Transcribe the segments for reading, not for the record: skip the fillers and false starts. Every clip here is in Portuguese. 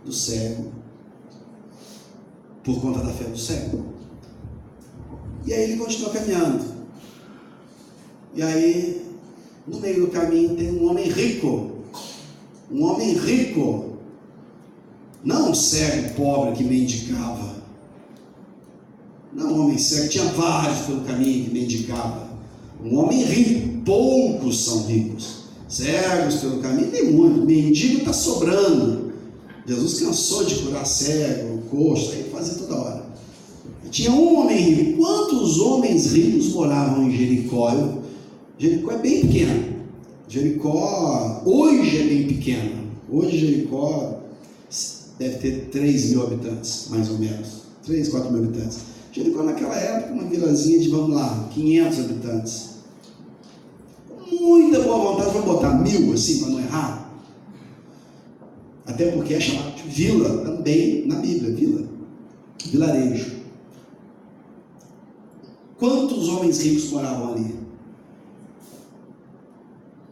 do cego, por conta da fé do cego. E aí ele continua caminhando. E aí, no meio do caminho, tem um homem rico. Um homem rico. Não um cego pobre que mendigava. Não um homem cego, tinha vários pelo caminho que mendigava. Um homem rico. Poucos são ricos. Cegos pelo caminho tem muito. Mendigo está sobrando. Jesus cansou de curar cego, coxo, aí fazia toda hora. Tinha um homem rico. Quantos homens ricos moravam em Jericó? Jericó é bem pequeno. Jericó hoje é bem pequeno. Hoje Jericó deve ter 3 mil habitantes, mais ou menos. 3, 4 mil habitantes. Jericó naquela época, uma vilazinha de, vamos lá, 500 habitantes. Muita boa vontade, vou botar 1000 assim, para não errar. Até porque é chamado de vila também na Bíblia, vila. Vilarejo. Quantos homens ricos moravam ali?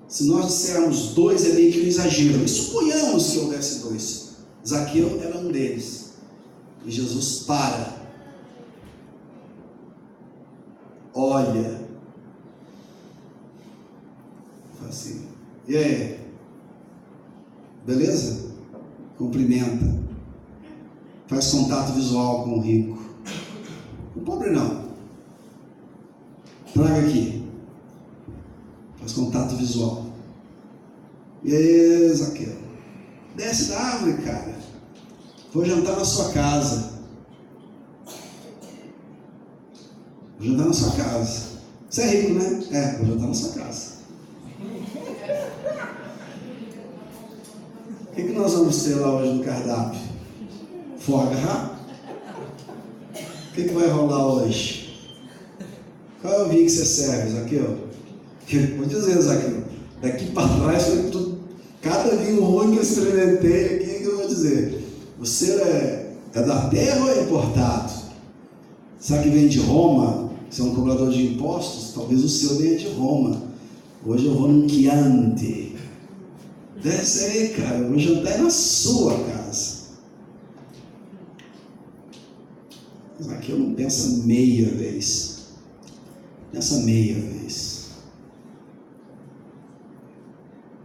Se nós dissermos 2 é meio que um exagero, mas suponhamos que houvesse 2. Zaqueu era um deles. E Jesus para. Olha. Assim. E aí? Beleza? Cumprimenta. Faz contato visual com o rico. O pobre não. Traga aqui. Faz contato visual. E aí, Zaqueu? Desce da árvore, cara. Vou jantar na sua casa. Vou jantar na sua casa. Você é rico, né? É, vou jantar na sua casa. O que nós vamos ter lá hoje no cardápio? Foie gras? O que vai rolar hoje? Qual é o vinho que você serve, Zaqueu? Vou dizer, Zaqueu, daqui para trás foi tudo. Cada vinho ruim que eu experimentei aqui, que eu vou dizer. Você é da terra ou é importado? Sabe que vem de Roma? Você é um cobrador de impostos? Talvez o seu venha de Roma. Hoje eu vou num Chianti. Desce aí, cara, eu vou jantar na sua casa. Mas aqui eu não penso meia vez. Pensa meia vez.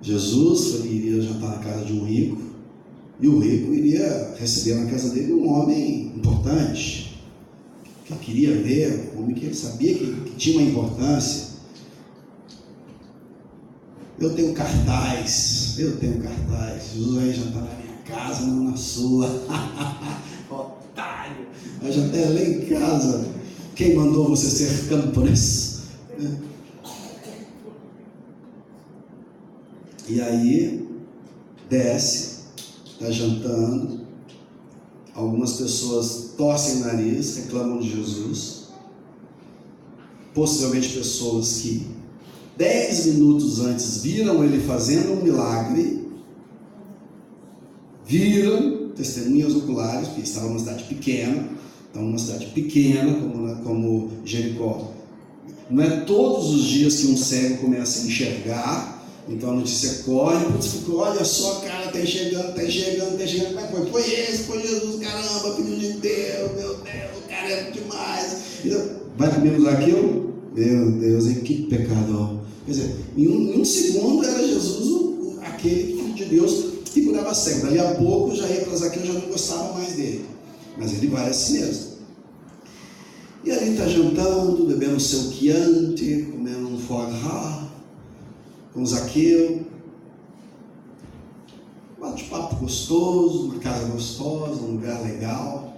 Jesus iria jantar na casa de um rico, e o rico iria receber na casa dele um homem importante, que queria ver, um homem que ele sabia que tinha uma importância. Eu tenho cartaz, Jesus vai jantar na minha casa, não na sua. Otário, vai jantar lá em casa. Quem mandou você ser camponês? E aí, desce, está jantando, algumas pessoas torcem o nariz, reclamam de Jesus, possivelmente pessoas que 10 minutos antes viram ele fazendo um milagre, viram, testemunhas oculares, porque estava numa cidade pequena, então numa cidade pequena como Jericó, não é todos os dias que um cego começa a enxergar. Então a notícia corre, olha só, cara, está enxergando, mas foi Jesus, caramba, filho de Deus, meu Deus, o cara é demais. Vai comigo Zaqueu? Meu Deus, hein, que pecador. Quer dizer, em um segundo era Jesus aquele filho de Deus que curava cego. Dali a pouco já ia para Zaqueu, já não gostava mais dele. Mas ele vai assim mesmo. E ali está jantando, bebendo o seu Chianti, comendo um foie gras, com Zaqueu, bate-papo gostoso, uma casa gostosa, um lugar legal,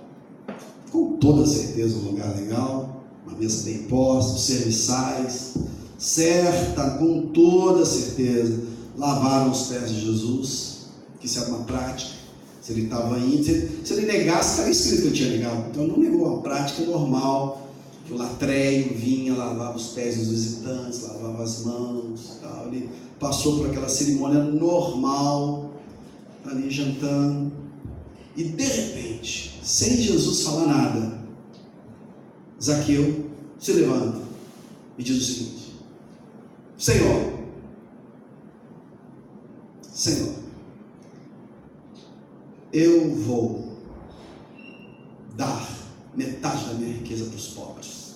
com toda certeza um lugar legal, uma mesa bem posta, os serviçais, certa, com toda certeza, lavaram os pés de Jesus, que isso era uma prática, se ele estava indo, se ele negasse, estava escrito que ele tinha negado, então não negou, uma prática normal, que o latreio vinha, lavava os pés dos visitantes, lavava as mãos, tal. Ele passou por aquela cerimônia normal, ali jantando, e de repente, sem Jesus falar nada, Zaqueu se levanta e diz o seguinte: Senhor, eu vou dar metade da minha riqueza para os pobres.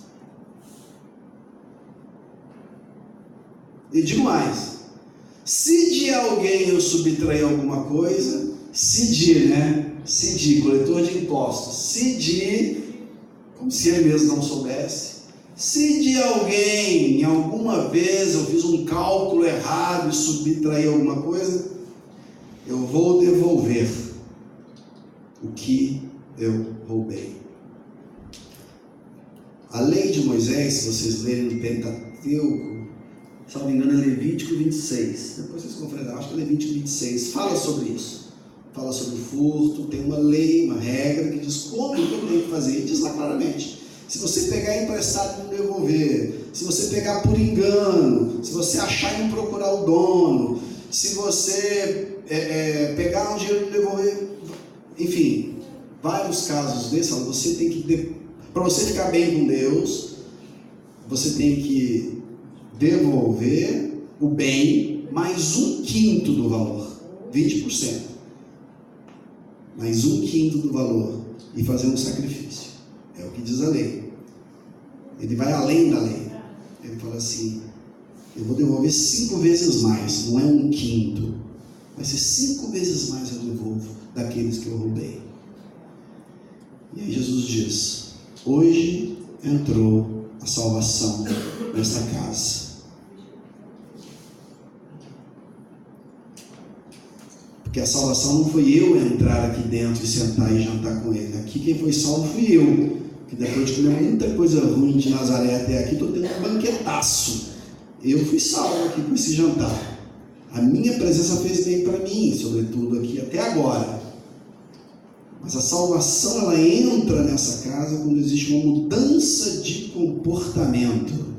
E digo mais, se de alguém eu subtrair alguma coisa, coletor de impostos, como se ele mesmo não soubesse, se de alguém, em alguma vez eu fiz um cálculo errado e subtraí alguma coisa, eu vou devolver o que eu roubei. A lei de Moisés, se vocês lerem no Pentateuco, se não me engano é Levítico 26, depois vocês conferem, acho que é Levítico 26, fala sobre isso. Fala sobre o furto, tem uma lei, uma regra que diz como que eu tenho que fazer, e diz lá claramente. Se você pegar emprestado e não devolver, se você pegar por engano, se você achar e não procurar o dono, se você pegar um dinheiro e não devolver, enfim, vários casos desses, você tem que, para você ficar bem com Deus, você tem que devolver o bem mais 1/5 do valor, 20%, mais 1/5 do valor, e fazer um sacrifício. É o que diz a lei. Ele vai além da lei. Ele fala assim, eu vou devolver 5 vezes mais, não é 1/5, vai ser 5 vezes mais eu devolvo daqueles que eu roubei. E aí Jesus diz, hoje entrou a salvação nesta casa. Porque a salvação não foi eu entrar aqui dentro e sentar e jantar com ele. Aqui quem foi salvo fui eu. Que depois de comer muita coisa ruim de Nazaré até aqui, estou tendo um banquetaço. Eu fui salvo aqui com esse jantar. A minha presença fez bem para mim, sobretudo aqui até agora. Mas a salvação, ela entra nessa casa quando existe uma mudança de comportamento.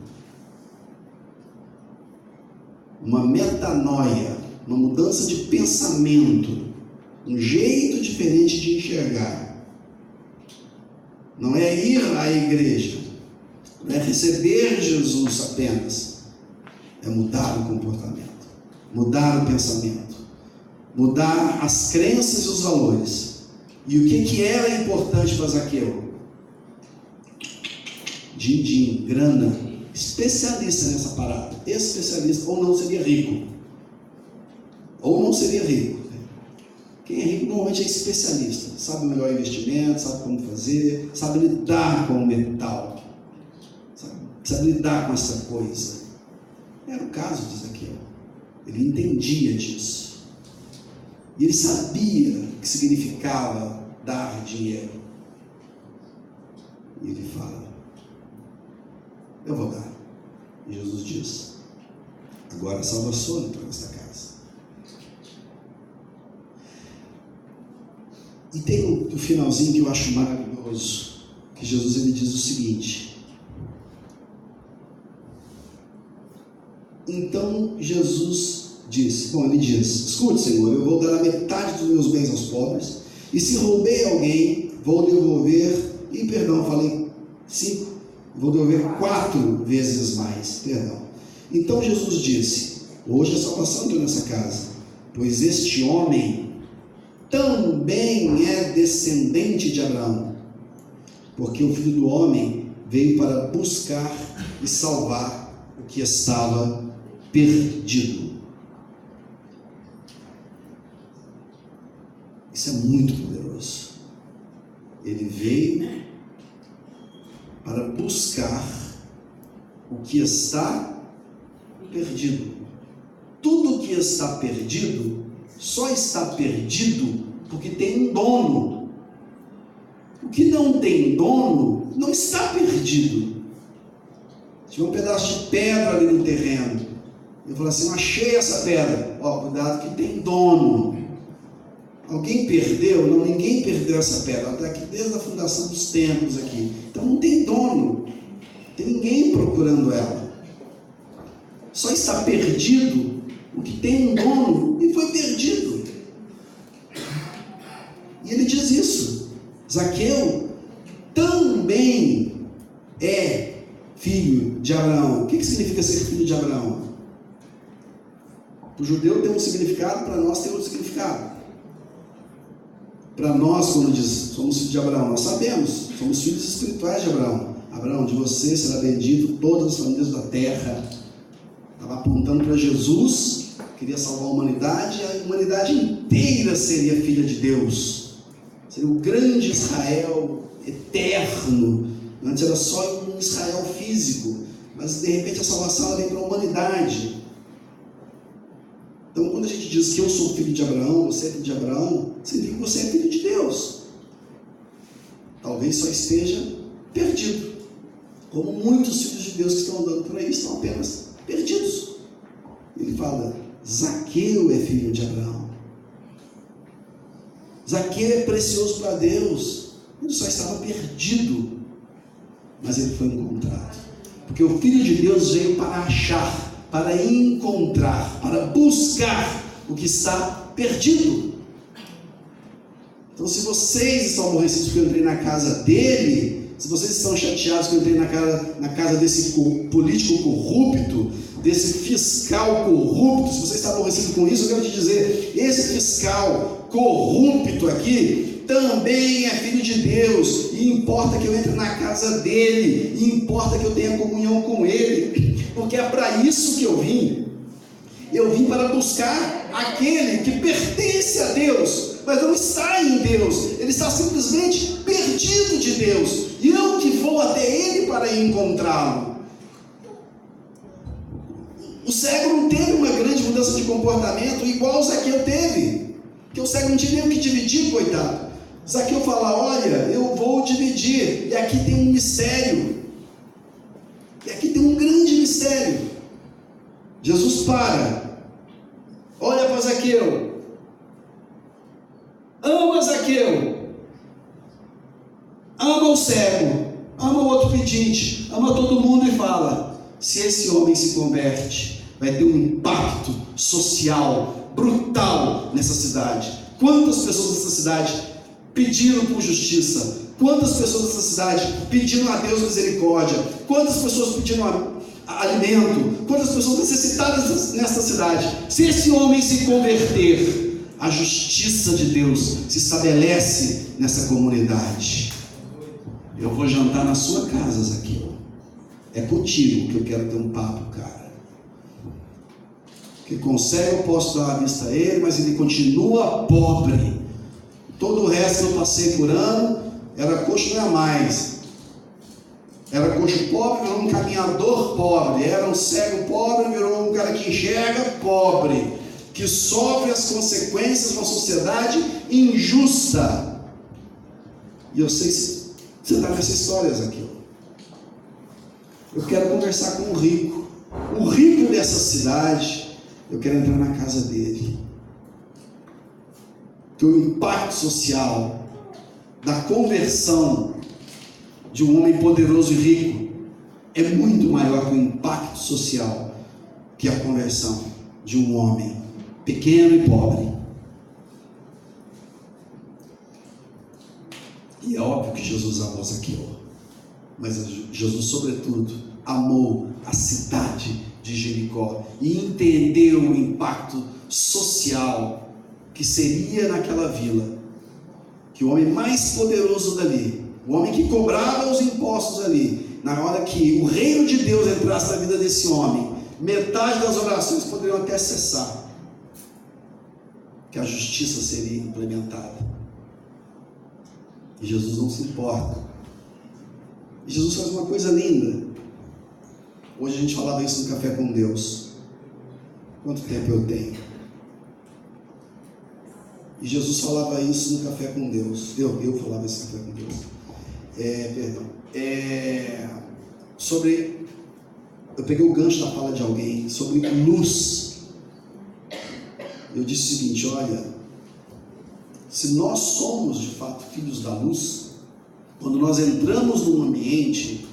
Uma metanoia, uma mudança de pensamento, um jeito diferente de enxergar. Não é ir à igreja, não é receber Jesus apenas, é mudar o comportamento, mudar o pensamento, mudar as crenças e os valores. E o que era importante para Zaqueu? Din-din, grana, especialista nessa parada, especialista, ou não seria rico. Quem é rico normalmente é especialista, sabe o melhor investimento, sabe como fazer, sabe lidar com o metal, sabe lidar com essa coisa. Era o caso de Zaqueu. Ele entendia disso. E ele sabia o que significava dar dinheiro. E ele fala, eu vou dar. E Jesus diz, agora a salvação entrou nesta casa. E tem o finalzinho que eu acho maravilhoso, que Jesus ele diz o seguinte, então Jesus disse, ele diz, escute Senhor, eu vou dar a metade dos meus bens aos pobres, e se roubei alguém, vou devolver, falei 5, vou devolver 4 vezes mais, Então Jesus disse, hoje a salvação entrou nessa casa, pois este homem também é descendente de Abraão, porque o Filho do Homem veio para buscar e salvar o que estava perdido. Isso é muito poderoso. Ele veio para buscar o que está perdido. Tudo que está perdido só está perdido porque tem um dono. O que não tem dono não está perdido. Se tiver um pedaço de pedra ali no terreno, eu falo assim, eu achei essa pedra, cuidado que tem dono. Alguém perdeu? Não, ninguém perdeu essa pedra, ela está aqui desde a fundação dos templos aqui, então não tem dono, não tem ninguém procurando ela. Só está perdido o que tem um dono e foi perdido. E ele diz isso, Zaqueu também é filho de Abraão. O que significa ser filho de Abraão? Para o judeu tem um significado, para nós tem outro significado. Para nós, quando diz somos filhos de Abraão, nós sabemos, somos filhos espirituais de Abraão. Abraão, de você será bendito todas as famílias da terra. Estava apontando para Jesus, queria salvar a humanidade inteira seria filha de Deus. Seria o grande Israel eterno. Antes era só um Israel físico, mas de repente a salvação vem para a humanidade. Então, quando a gente diz que eu sou filho de Abraão, você é filho de Abraão, significa que você é filho de Deus. Talvez só esteja perdido, como muitos filhos de Deus que estão andando por aí estão apenas perdidos. Ele fala: Zaqueu é filho de Abraão. Zaqueu é precioso para Deus. Ele só estava perdido, mas ele foi encontrado, porque o Filho de Deus veio para achar, para encontrar, para buscar o que está perdido. Então, se vocês estão aborrecidos porque eu entrei na casa dele, se vocês estão chateados que eu entrei na casa desse político corrupto, desse fiscal corrupto, se você está aborrecido com isso, eu quero te dizer, esse fiscal corrupto aqui também é filho de Deus, e importa que eu entre na casa dele, e importa que eu tenha comunhão com ele, porque é para isso que eu vim para buscar aquele que pertence a Deus, mas não está em Deus, ele está simplesmente perdido de Deus, e eu que vou até ele para encontrá-lo. O cego não teve uma grande mudança de comportamento igual o Zaqueu teve, porque o cego não tinha nem o que dividir, coitado. Zaqueu fala: olha, eu vou dividir, e aqui tem um mistério, e aqui tem um grande mistério. Jesus olha para Zaqueu, ama Zaqueu, ama o cego, ama o outro pedinte, ama todo mundo, e fala: se esse homem se converte, vai ter um impacto social brutal nessa cidade. Quantas pessoas nessa cidade pediram por justiça? Quantas pessoas nessa cidade pediram a Deus misericórdia? Quantas pessoas pediram alimento? Quantas pessoas necessitadas nessa cidade? Se esse homem se converter, a justiça de Deus se estabelece nessa comunidade. Eu vou jantar na sua casa, Zaqueu. É contigo que eu quero ter um papo, cara. Que com o cego eu posso dar uma vista a ele, mas ele continua pobre. Todo o resto que eu passei curando, era coxo, não é mais. Era coxo pobre, virou um caminhador pobre. Era um cego pobre, virou um cara que enxerga pobre, que sofre as consequências de uma sociedade injusta. E eu sei que você está nessa história, Zaqueu. Eu quero conversar com o rico dessa cidade. Eu quero entrar na casa dele. Que o impacto social da conversão de um homem poderoso e rico é muito maior que o impacto social que a conversão de um homem pequeno e pobre. E é óbvio que Jesus amou Zaqueu, mas Jesus, sobretudo, amou a cidade de Jericó e entendeu o impacto social que seria naquela vila, que o homem mais poderoso dali, o homem que cobrava os impostos ali, na hora que o reino de Deus entrasse na vida desse homem, metade das orações poderiam até cessar, que a justiça seria implementada. E Jesus não se importa. E Jesus faz uma coisa linda. Hoje a gente falava isso no Café com Deus. Quanto tempo eu tenho? E Jesus falava isso no Café com Deus. Eu falava isso no Café com Deus. Sobre... Eu peguei o gancho da fala de alguém sobre luz. Eu disse o seguinte: olha, se nós somos de fato filhos da luz, quando nós entramos num ambiente,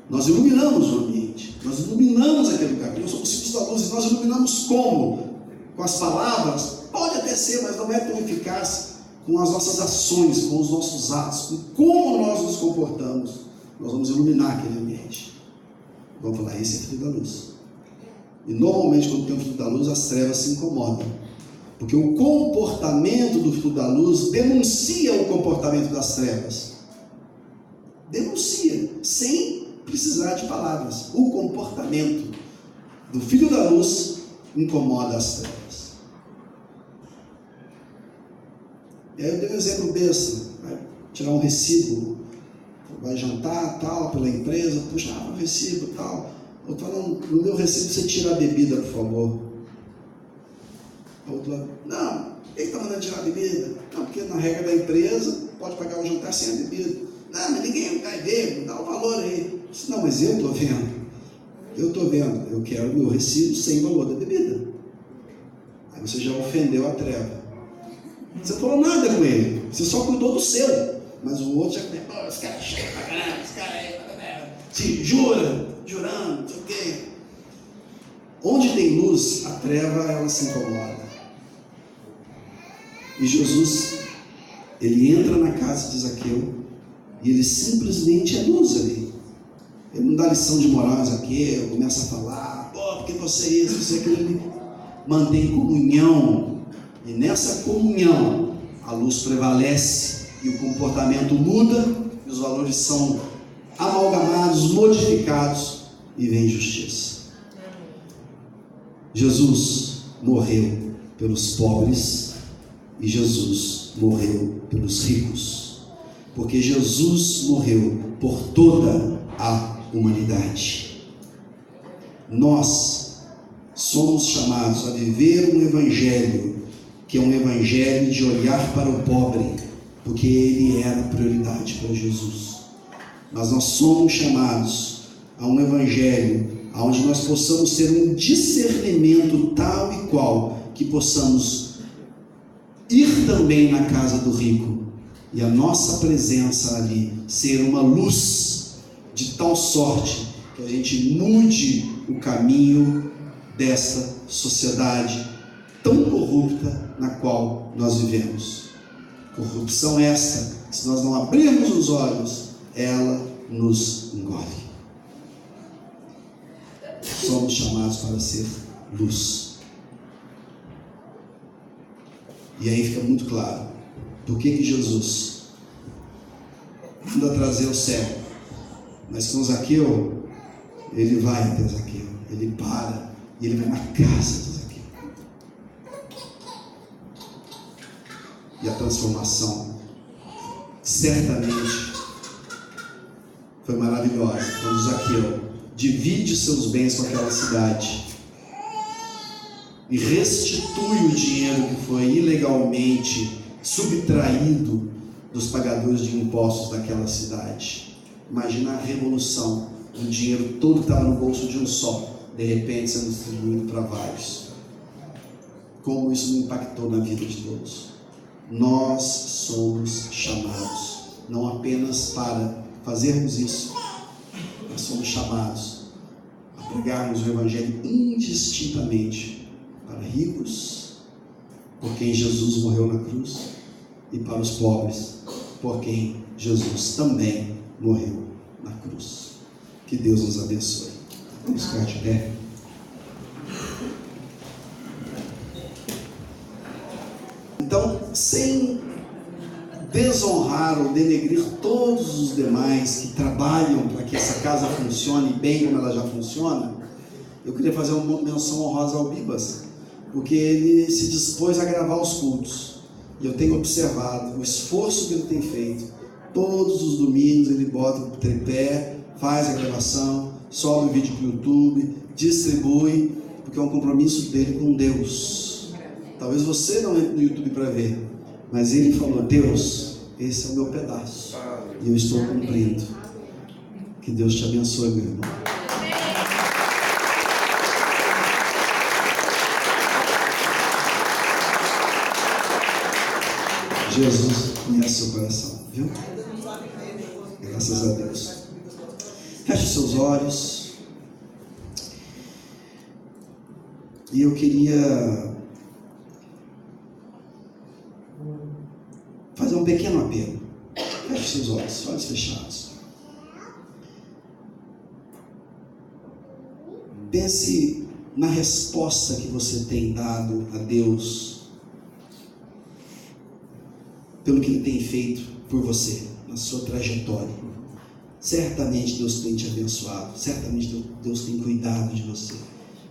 nós iluminamos o ambiente, nós iluminamos aquele lugar. Nós somos filhos da luz e nós iluminamos como? Com as palavras? Pode até ser, mas não é tão eficaz. Com as nossas ações, com os nossos atos, com como nós nos comportamos. Nós vamos iluminar aquele ambiente. Vamos falar: esse é filho da luz. E normalmente, quando tem um filho da luz, as trevas se incomodam, Porque o comportamento do filho da luz denuncia o comportamento das trevas. Denuncia, sem precisar de palavras. O comportamento do filho da luz incomoda as trevas. E aí eu dei um exemplo besta. Vai tirar um recibo, vai jantar, tal, pela empresa, puxa, um recibo, tal. Eu estou falando, no meu recibo você tira a bebida, por favor. Outro lado, não, quem está mandando tirar a bebida? Não, porque na regra da empresa pode pagar o jantar sem a bebida. Não, mas ninguém vai ver, dá o valor aí. Não, mas eu estou vendo. Eu quero o meu recibo sem o valor da bebida. Aí você já ofendeu a treva. Você não falou nada com ele, você só cuidou do seu. Mas o outro já começou, esse cara é cheio pra caramba, esse cara aí, se jurando, não sei o quê. Onde tem luz, a treva ela se incomoda. E Jesus, ele entra na casa de Zaqueu e ele simplesmente é luz ali. Ele não dá lição de moral a Zaqueu, começa a falar, porque você é isso, você é aquilo. Ele mantém comunhão. E nessa comunhão, a luz prevalece e o comportamento muda e os valores são amalgamados, modificados e vem justiça. Jesus morreu pelos pobres e Jesus morreu pelos ricos, porque Jesus morreu por toda a humanidade. Nós somos chamados a viver um evangelho que é um evangelho de olhar para o pobre, porque ele era prioridade para Jesus. Mas nós somos chamados a um evangelho onde nós possamos ter um discernimento tal e qual que possamos ir também na casa do rico e a nossa presença ali ser uma luz de tal sorte que a gente mude o caminho dessa sociedade tão corrupta na qual nós vivemos. Corrupção essa, se nós não abrirmos os olhos, ela nos engole. Somos chamados para ser luz. E aí fica muito claro por que Jesus manda trazer o cego. Mas com Zaqueu, ele vai até Zaqueu, ele para e ele vai na casa de Zaqueu. E a transformação certamente foi maravilhosa quando Zaqueu divide seus bens com aquela cidade e restitui o dinheiro que foi ilegalmente subtraído dos pagadores de impostos daquela cidade. Imagina a revolução, o dinheiro todo estava no bolso de um só, de repente sendo distribuído para vários. Como isso não impactou na vida de todos? Nós somos chamados não apenas para fazermos isso, nós somos chamados a pregarmos o evangelho indistintamente para ricos, por quem Jesus morreu na cruz, e para os pobres, por quem Jesus também morreu na cruz. Que Deus nos abençoe. Vamos ficar de pé. Então, sem desonrar ou denegrir todos os demais que trabalham para que essa casa funcione bem como ela já funciona, eu queria fazer uma menção honrosa ao Bibas, porque ele se dispôs a gravar os cultos. E eu tenho observado o esforço que ele tem feito. Todos os domingos ele bota o tripé, faz a gravação, sobe o vídeo para o YouTube, distribui, porque é um compromisso dele com Deus. Talvez você não entre no YouTube para ver, mas ele falou: Deus, esse é o meu pedaço e eu estou cumprindo. Que Deus te abençoe, meu irmão. Jesus conhece seu coração, viu? Graças a Deus. Feche seus olhos. E eu queria fazer um pequeno apelo. Feche seus olhos fechados. Pense na resposta que você tem dado a Deus pelo que Ele tem feito por você, na sua trajetória. Certamente Deus tem te abençoado, certamente Deus tem cuidado de você.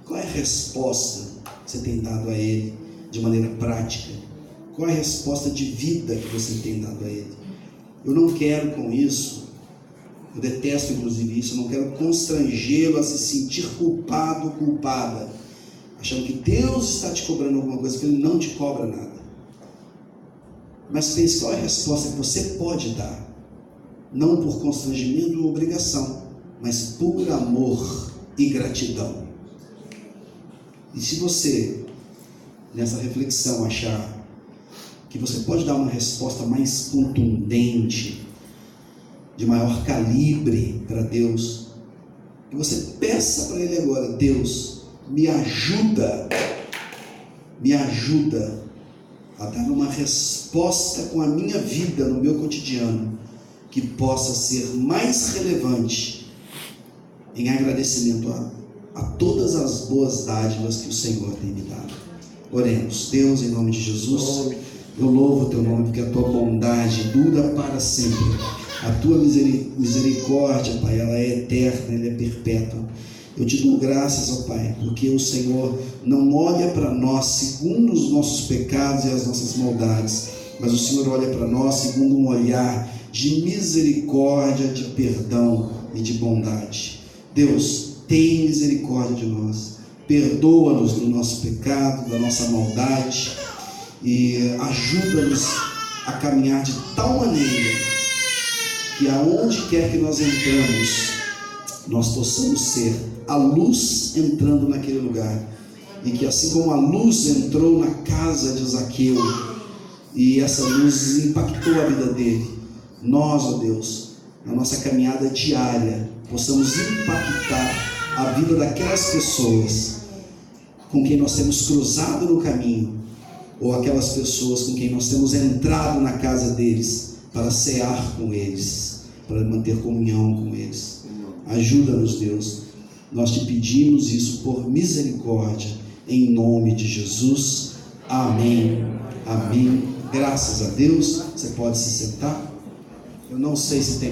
Qual é a resposta que você tem dado a Ele de maneira prática? Qual é a resposta de vida que você tem dado a Ele? Eu não quero com isso, eu detesto inclusive isso, eu não quero constrangê-lo a se sentir culpado ou culpada, achando que Deus está te cobrando alguma coisa que Ele não te cobra nada. Mas pense qual é a resposta que você pode dar, não por constrangimento ou obrigação, mas por amor e gratidão. E se você, nessa reflexão, achar que você pode dar uma resposta mais contundente, de maior calibre para Deus, que você peça para Ele agora: Deus, me ajuda a dar uma resposta com a minha vida no meu cotidiano, que possa ser mais relevante em agradecimento a todas as boas dádivas que o Senhor tem me dado. Oremos. Deus, em nome de Jesus, eu louvo o Teu nome, porque a Tua bondade dura para sempre. A Tua misericórdia, Pai, ela é eterna, ela é perpétua. Eu te dou graças, ó Pai, porque o Senhor não olha para nós segundo os nossos pecados e as nossas maldades, mas o Senhor olha para nós segundo um olhar de misericórdia, de perdão e de bondade. Deus, tem misericórdia de nós, perdoa-nos do nosso pecado, da nossa maldade, e ajuda-nos a caminhar de tal maneira que aonde quer que nós entramos, nós possamos ser a luz entrando naquele lugar, e que assim como a luz entrou na casa de Zaqueu e essa luz impactou a vida dele, nós, ó Deus, na nossa caminhada diária, possamos impactar a vida daquelas pessoas com quem nós temos cruzado no caminho, ou aquelas pessoas com quem nós temos entrado na casa deles para cear com eles, para manter comunhão com eles. Ajuda-nos, Deus, nós te pedimos isso por misericórdia, em nome de Jesus. Amém, amém. Graças a Deus. Você pode se sentar. Eu não sei se tem